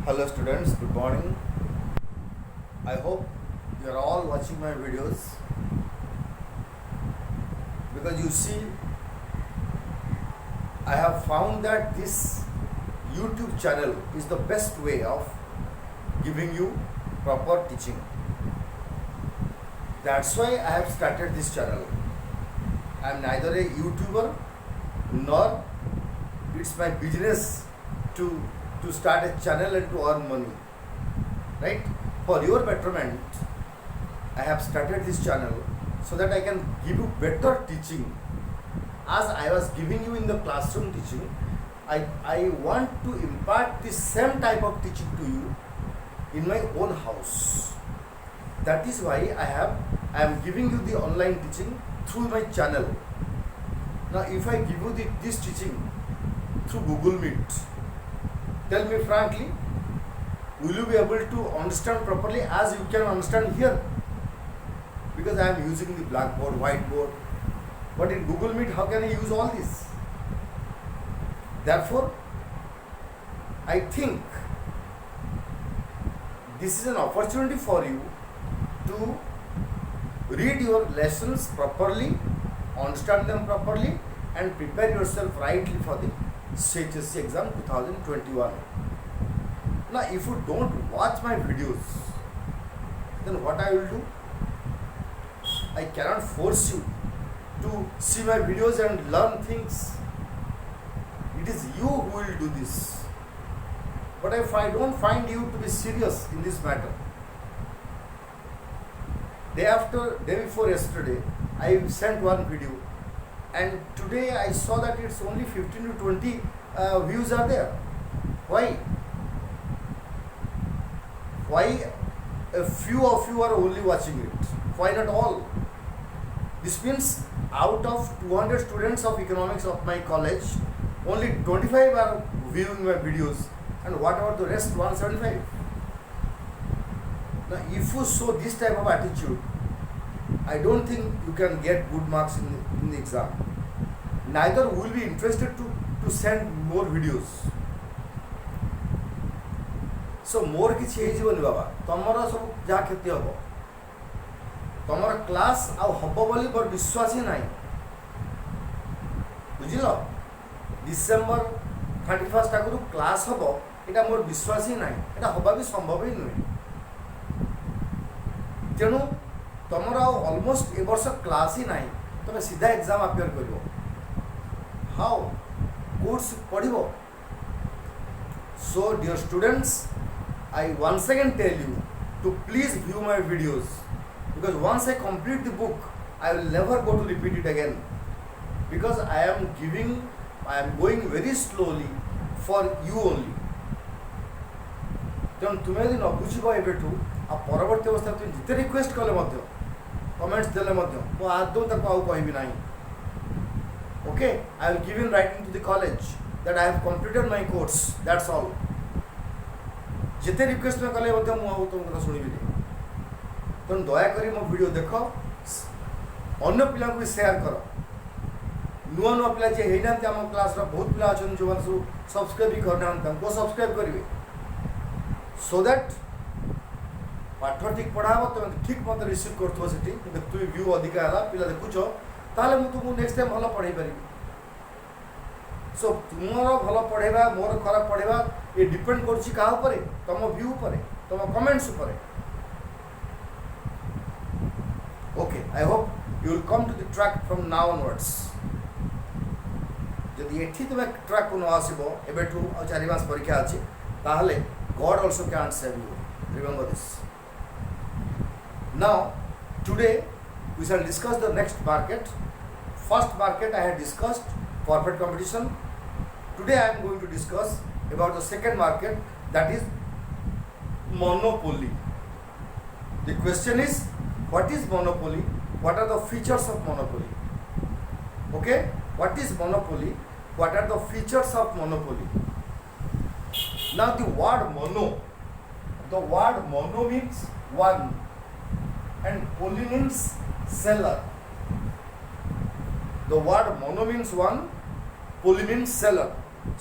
Hello students, good morning. I hope you are all watching my videos because you see I have found that this YouTube channel is the best way of giving you proper teaching. That's why I have started this channel. I am neither a YouTuber nor it's my business to start a channel and to earn money, right? For your betterment I have started this channel so that I can give you better teaching. As I was giving you in the classroom teaching, I want to impart the same type of teaching to you in my own house. That is why I am giving you the online teaching through my channel. Now if I give you this teaching through Google Meet, tell me frankly, will you be able to understand properly as you can understand here? Because I am using the blackboard, whiteboard, but in Google Meet how can I use all this? Therefore, I think this is an opportunity for you to read your lessons properly, understand them properly, and prepare yourself rightly for the CHSC exam 2021. Now, if you don't watch my videos, then what I will do? I cannot force you to see my videos and learn things. It is you who will do this. But if I don't find you to be serious in this matter, day before yesterday, I sent one video, and today I saw that it's only 15 to 20 views are there. Why? Why a few of you are only watching it? Why not all? This means out of 200 students of economics of my college, only 25 are viewing my videos, and what about the rest 175? Now if you show this type of attitude, I don't think you can get good marks in the exam. Neither will be interested to send more videos. So more किछि हे जीवन बाबा तमरा सब जा क्षति हबो तमरा class आ हबो बोली मोर विश्वास ही नाही बुझिलो डिसेंबर 31 आगु क्लास हबो एटा मोर विश्वास ही नाही एटा हबा भी संभव ही नुहे तेणु तमरा ऑलमोस्ट ए वर्ष क्लास ही नाही तमे सीधा एग्जाम अपियर करिवो हाउ कोर्स पढिवो so dear students I once again tell you to please view my videos, because once I complete the book I will never go to repeat it again, because I am going very slowly for you only. तेणु तुम्हें यदि न बुझ एबेठू आ परवर्ती अवस्था तुम जिते request कले कमेंट्स देले मो आदौ तक आउ कहबी नाही. Okay, I will give in writing to the college that I have completed my course, that's all. जिते रिक्वेस्ट में कले तुम कथा शुणी तेणु दयाकोरी मो वीडियो देख अन्य पिला भी शेयर कर नुआ नुआ पिला जे होना क्लास बहुत पिला अच्छा जो सब सब्सक्राइब भी करना को सब्सक्राइब करेंगे सो दैट पाठ ठीक पढ़ा तुम ठीक मत रिसीव कर देखु व्यू अधिका है पिला देखुच ताले मुझे तुमको नेक्स्ट टाइम भल पढ़े पारि. सो तुमर भल पढ़ेबा मोर खराब पढ़ेबा ये डिपेंड करछि का ऊपर तुम व्यू ऊपर तुम कमेंट्स ऊपर. Okay, I hope you will come to the track from now onwards. जदि एठी तुम ट्रैक को न आसीबो एबेठू आ 4 मास परीक्षा अछि ताहले God also can save you. Remember this. Now today we shall discuss the next market. First market I have discussed perfect competition. Today I am going to discuss about the second market, that is monopoly. The question is, what is monopoly? What are the features of monopoly? Okay, what is monopoly? What are the features of monopoly? Now the word mono means one and poly means seller. The word mono means one, poly means seller.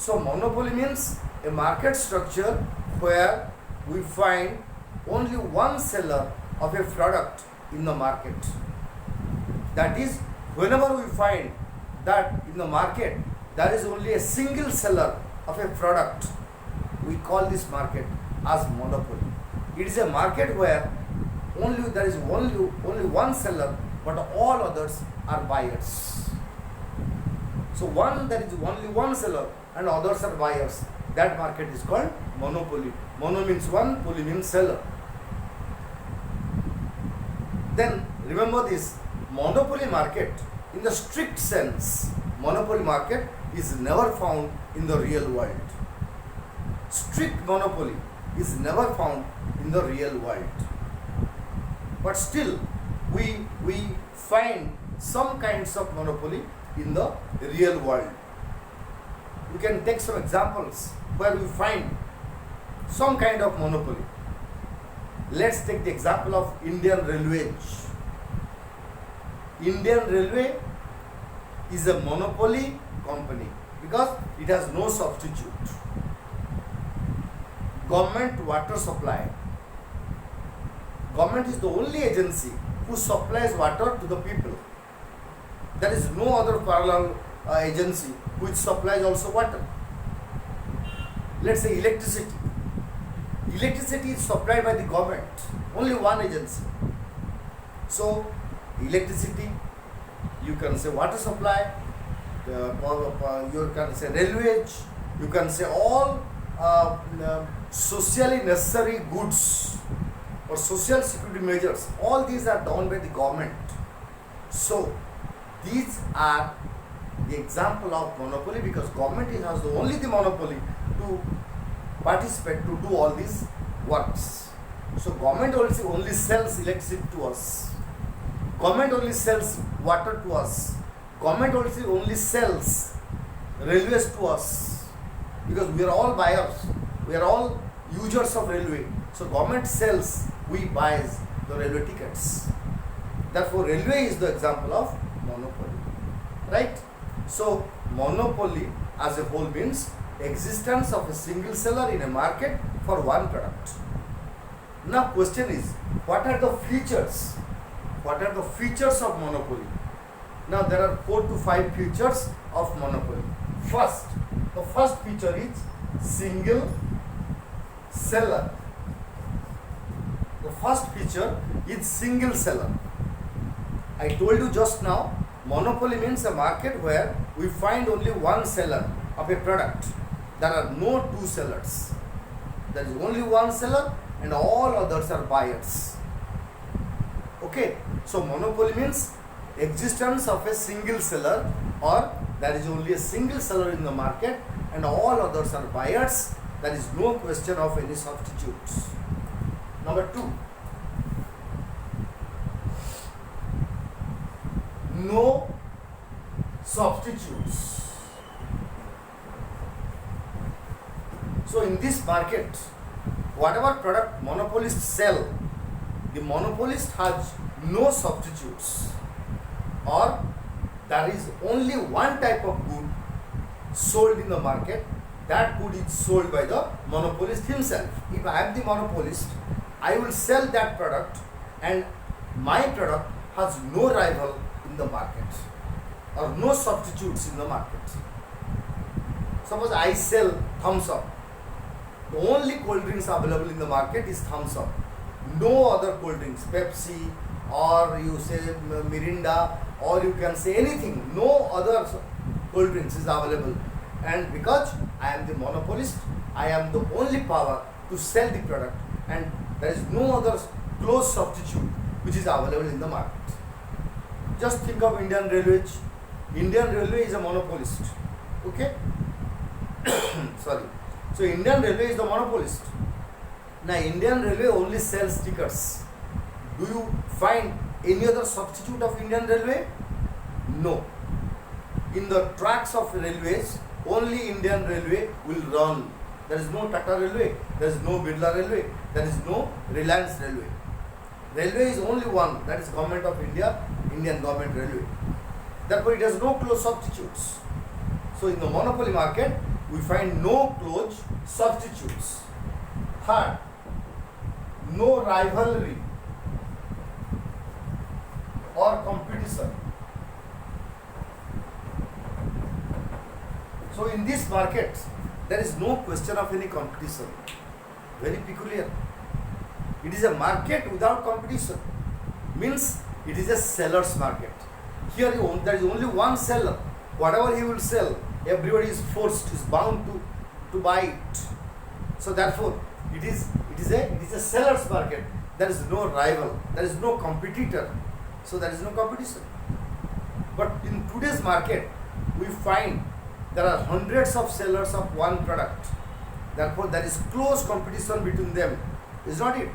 So monopoly means a market structure where we find only one seller of a product in the market. That is, whenever we find that in the market there is only a single seller of a product, we call this market as monopoly. It is a market where there is only one seller, but all others are buyers. So there is only one seller and others are buyers. That market is called monopoly. Mono means one, poly means seller. Then remember this, monopoly market in the strict sense, monopoly market is never found in the real world. Strict monopoly is never found in the real world. But still, we find some kinds of monopoly in the real world. We can take some examples where we find some kind of monopoly. Let's take the example of Indian Railways. Indian Railway is a monopoly company because it has no substitute. Government water supply. Government is the only agency who supplies water to the people. There is no other parallel agency which supplies also water. Let's say electricity. Electricity is supplied by the government, only one agency. So electricity, you can say water supply, you can say railways, you can say all socially necessary goods or social security measures, all these are done by the government. So these are the example of monopoly because government has only the monopoly to participate, to do all these works. So government also only sells electricity to us. Government only sells water to us. Government also only sells railways to us because we are all buyers. We are all users of railway. So government sells, we buy the railway tickets. Therefore, railway is the example of monopoly. Right? So monopoly as a whole means existence of a single seller in a market for one product. Now question is, what are the features? What are the features of monopoly? Now there are 4 to 5 features of monopoly. The first feature is single seller. The first feature is single seller. I told you just now, monopoly means a market where we find only one seller of a product. There are no two sellers. There is only one seller and all others are buyers. Okay, so monopoly means existence of a single seller, or there is only a single seller in the market and all others are buyers. There is no question of any substitutes. Number 2, no substitutes. So in this market, whatever product monopolists sell, the monopolist has no substitutes, or there is only one type of good sold in the market. That good is sold by the monopolist himself. If I am the monopolist, I will sell that product and my product has no rival in the market or no substitutes in the market. Suppose I sell Thumbs Up. The only cold drinks available in the market is Thumbs Up. No other cold drinks, Pepsi or you say Mirinda or you can say anything. No other cold drinks is available. And because I am the monopolist, I am the only power to sell the product and there is no other close substitute which is available in the market. Just think of Indian Railways. Indian Railway is a monopolist. Okay? Sorry. So Indian Railway is the monopolist. Now Indian Railway only sells tickets. Do you find any other substitute of Indian Railway? No. In the tracks of railways, only Indian Railway will run. There is no Tata Railway, there is no Birla Railway, there is no Reliance Railway. Railway is only one, that is Government of India, Indian Government Railway. Therefore, it has no close substitutes. So in the monopoly market, we find no close substitutes. Third, no rivalry or competition. So in this market, there is no question of any competition. Very peculiar. It is a market without competition. Means it is a seller's market. Here there is only one seller. Whatever he will sell, everybody is forced, is bound to buy it. So therefore, it is a seller's market. There is no rival. There is no competitor. So there is no competition. But in today's market, we find there are hundreds of sellers of one product. Therefore, there is close competition between them. Is not it?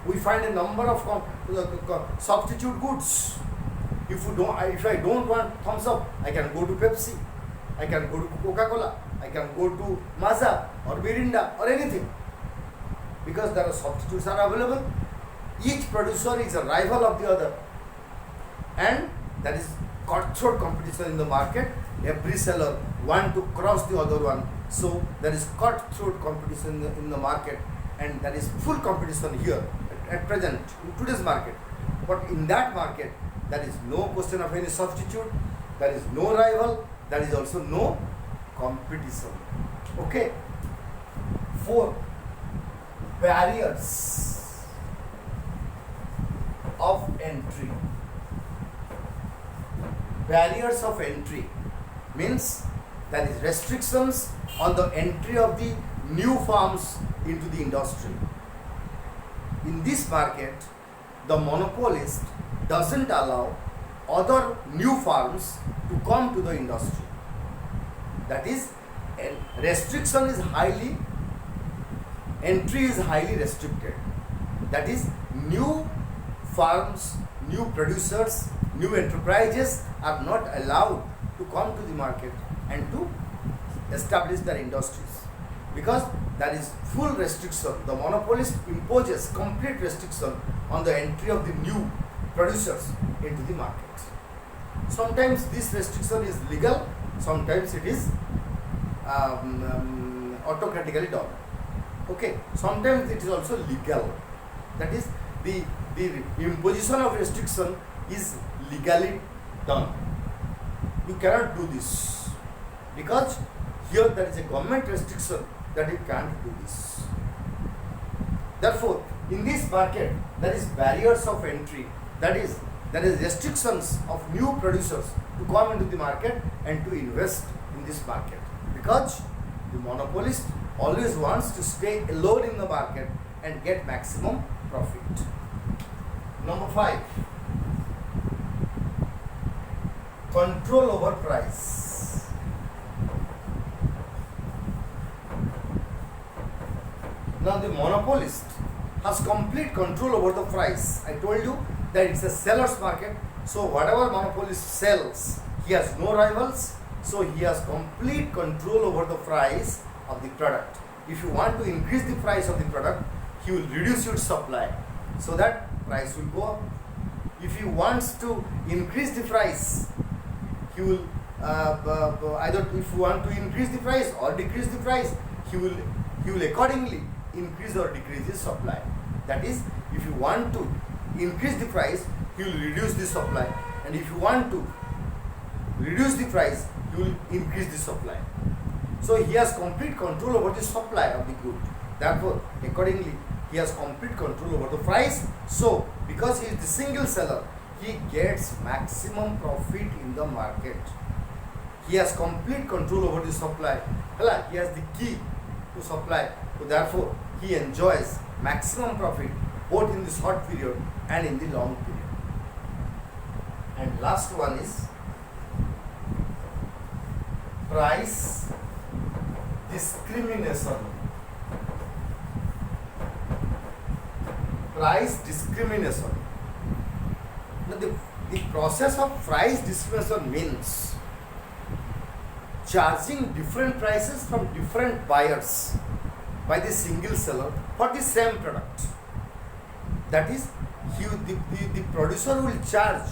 We find a number of substitute goods. If I don't want Thumbs Up, I can go to Pepsi, I can go to Coca-Cola, I can go to Mazda or Mirinda or anything. Because there are substitutes are available. Each producer is a rival of the other. And there is cutthroat competition in the market. Every seller want to cross the other one. So there is cutthroat competition in the market, and there is full competition here at present in today's market. But in that market, there is no question of any substitute, there is no rival, there is also no competition. Okay. 4, barriers of entry. Barriers of entry means there is restrictions on the entry of the new firms into the industry. In this market, the monopolist doesn't allow other new firms to come to the industry. That is, entry is highly restricted. That is, new firms, new producers, new enterprises are not allowed to come to the market and to establish their industries, because there is full restriction. The monopolist imposes complete restriction on the entry of the new producers into the market. Sometimes this restriction is legal, sometimes it is autocratically done. Okay, sometimes it is also legal. That is, the imposition of restriction is legally done. You cannot do this because here there is a government restriction that you can't do this. Therefore, in this market, there is barriers of entry. That is, there is restrictions of new producers to come into the market and to invest in this market, because the monopolist always wants to stay alone in the market and get maximum profit. Number 5, control over price. Now the monopolist has complete control over the price. I told you that it's a seller's market. So whatever monopolist sells, he has no rivals. So he has complete control over the price of the product. If you want to increase the price of the product, he will reduce your supply so that price will go up. If he wants to increase the price, he will either, if you want to increase the price or decrease the price, he will accordingly increase or decrease his supply. That is, if you want to increase the price, he will reduce the supply, and if you want to reduce the price, he will increase the supply. So he has complete control over the supply of the good. Therefore, accordingly, he has complete control over the price. So, because he is the single seller, he gets maximum profit in the market. He has complete control over the supply. He has the key to supply. So therefore, he enjoys maximum profit both in the short period and in the long period. And last one is price discrimination. Price discrimination. Now the process of price discrimination means charging different prices from different buyers by the single seller for the same product. That is, the producer will charge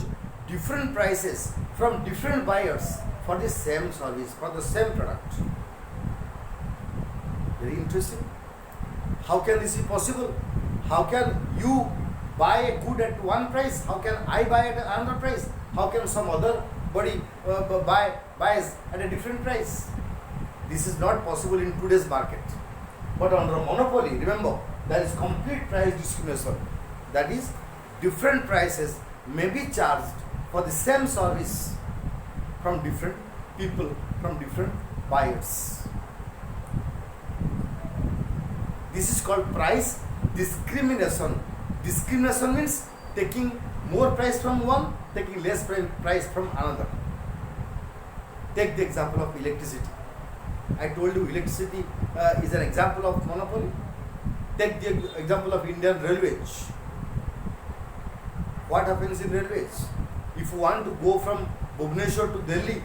different prices from different buyers for the same service, for the same product. Very interesting. How can this be possible? How can you buy a good at one price? How can I buy at another price? How can some other body buys at a different price? This is not possible in today's market. But under monopoly, remember, there is complete price discrimination. That is, different prices may be charged for the same service from different people, from different buyers. This is called price discrimination. Discrimination means taking more price from one, taking less price from another. Take the example of electricity. I told you electricity is an example of monopoly. Take the example of Indian Railways. What happens in railways? If you want to go from Bhubaneswar to Delhi,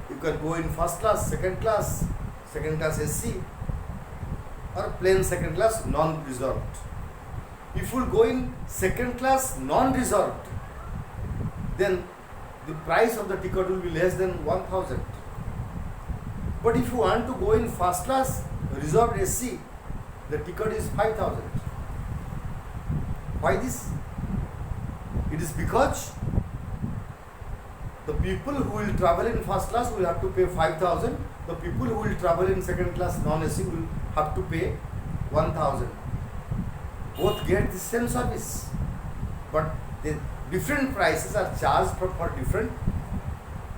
you can go in first class, second class SC, or plain second class non-reserved. If you go in second class non-reserved, then the price of the ticket will be less than 1,000. But if you want to go in first class reserved SC, the ticket is 5,000. Why this? It is because the people who will travel in first class will have to pay 5,000. The people who will travel in second class non-AC will have to pay 1,000. Both get the same service, but the different prices are charged for different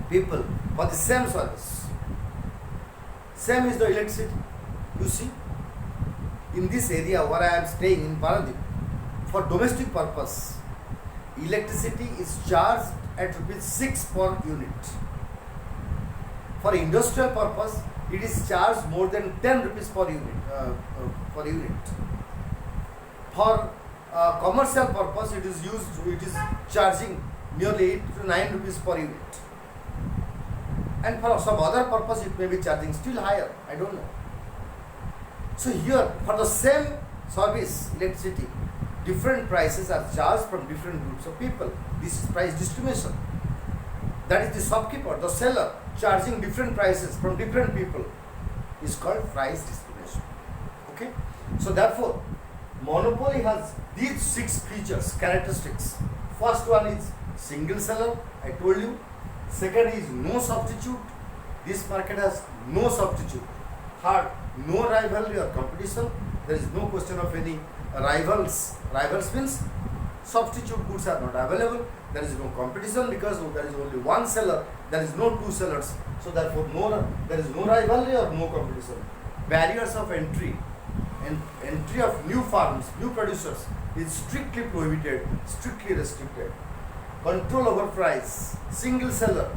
people for the same service. Same is the electricity. You see, in this area where I am staying in Paradip, for domestic purpose, electricity is charged at ₹6 per unit. For industrial purpose, it is charged more than 10 rupees per unit. For commercial purpose, it is charging nearly 8 to 9 rupees per unit. And for some other purpose, it may be charging still higher. I don't know. So here, for the same service, electricity, different prices are charged from different groups of people. This is price discrimination. That is the shopkeeper, the seller, charging different prices from different people is called price discrimination. Okay? So therefore, monopoly has these 6 features, characteristics. First one is single seller, I told you. Second is no substitute. This market has no substitute. Third, no rivalry or competition. There is no question of any rivals. Rivals means substitute goods are not available. There is no competition because there is only one seller. There is no two sellers. So therefore, there is no rivalry or no competition. Barriers of entry and entry of new farms, new producers is strictly prohibited, strictly restricted. Control over price, single seller,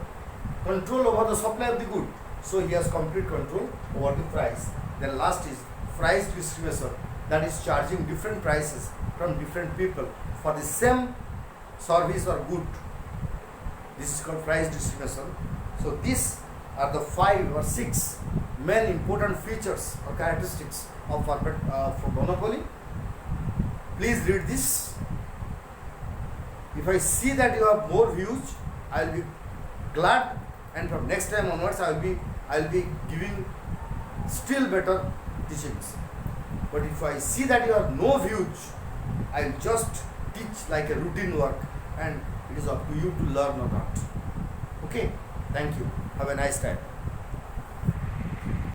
control over the supply of the good. So he has complete control over the price. Then last is price discrimination, that is charging different prices from different people for the same service or good. This is called price discrimination. So these are the 5 or 6 main important features or characteristics of for monopoly. Please read this. If I see that you have more views, I will be glad, and from next time onwards I will be giving still better teachings. But if I see that you have no views, I will just teach like a routine work, and it is up to you to learn or not. Okay, thank you. Have a nice time.